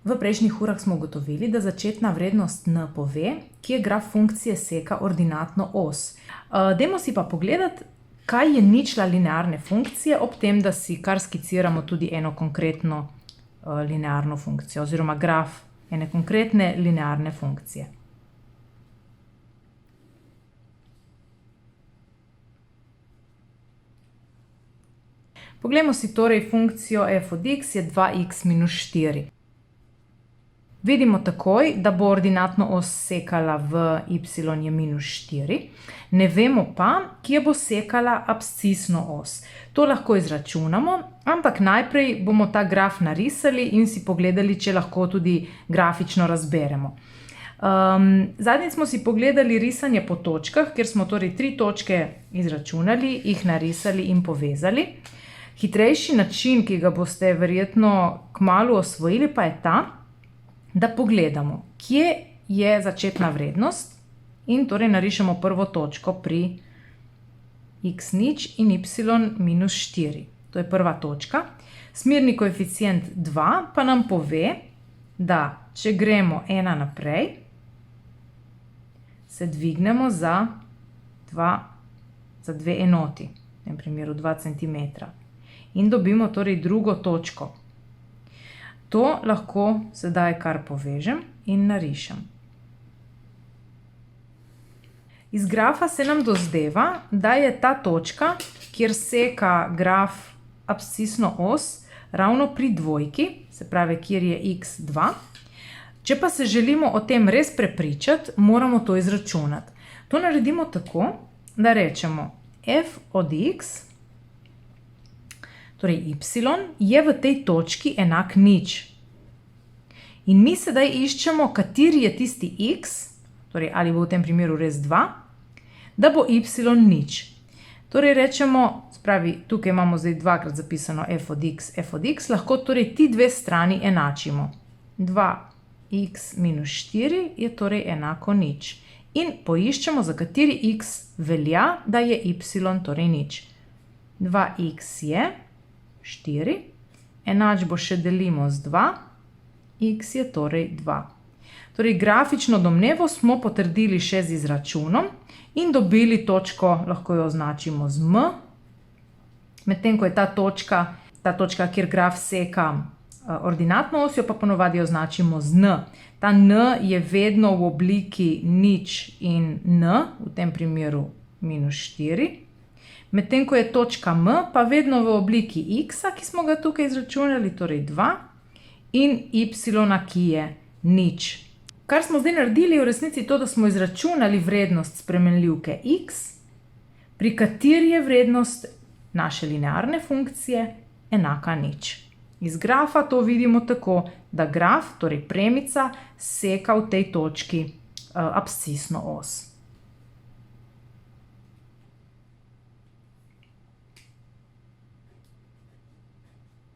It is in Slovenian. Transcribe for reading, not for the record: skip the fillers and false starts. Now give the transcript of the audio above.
V prejšnjih urah smo ugotovili, da začetna vrednost n pove, kje graf funkcije seka ordinatno os. Dajmo si pa pogledati, kaj je ničla linearne funkcije, ob tem, da si kar skiciramo tudi eno konkretno linearno funkcijo oziroma graf ene konkretne linearne funkcije. Poglejmo si torej funkcijo f od x je 2x minus 4. Vidimo takoj, da bo ordinatno os sekala v y je minus 4. Ne vemo pa, kje bo sekala abscisno os. To lahko izračunamo, ampak najprej bomo ta graf narisali in si pogledali, če lahko tudi grafično razberemo. Zadnjič smo si pogledali risanje po točkah, kjer smo torej 3 točke izračunali, jih narisali in povezali. Hitrejši način, ki ga boste verjetno kmalu osvojili, pa je ta, da pogledamo, kje je začetna vrednost in torej narišemo prvo točko pri x0 in y minus 4. To je prva točka. Smerni koeficient 2 pa nam pove, da če gremo 1 naprej, se dvignemo za 2 enoti, v tem primeru 2 cm. In dobimo torej drugo točko. To lahko sedaj kar povežem in narišem. Iz grafa se nam dozdeva, da je ta točka, kjer seka graf abscisno os, ravno pri dvojki, se pravi, kjer je x2. Če pa se želimo o tem res prepričati, moramo to izračunati. To naredimo tako, da rečemo f od x, torej y, je v tej točki enak nič. In mi sedaj iščemo, kateri je tisti x, torej ali bo v tem primeru res 2, da bo y nič. Torej rečemo, spravi, tukaj imamo zdaj dvakrat zapisano f od x, lahko torej ti dve strani enačimo. 2x minus 4 je torej enako nič. In poiščemo, za kateri x velja, da je y torej nič. 2x je 4, enačbo še delimo z 2, x je torej 2. Torej, grafično domnevo smo potrdili še z izračunom in dobili točko, lahko jo označimo z m, medtem ko je ta točka, kjer graf seka ordinatno osjo, pa ponovadi označimo z n. Ta n je vedno v obliki nič in n, v tem primeru minus 4. Medtem ko je točka m pa vedno v obliki x, ki smo ga tukaj izračunali, torej 2, in y, ki je nič. Kar smo zdaj naredili, je v resnici to, da smo izračunali vrednost spremenljivke x, pri kateri je vrednost naše linearne funkcije enaka nič. Iz grafa to vidimo tako, da graf, torej premica, seka v tej točki abscisno os.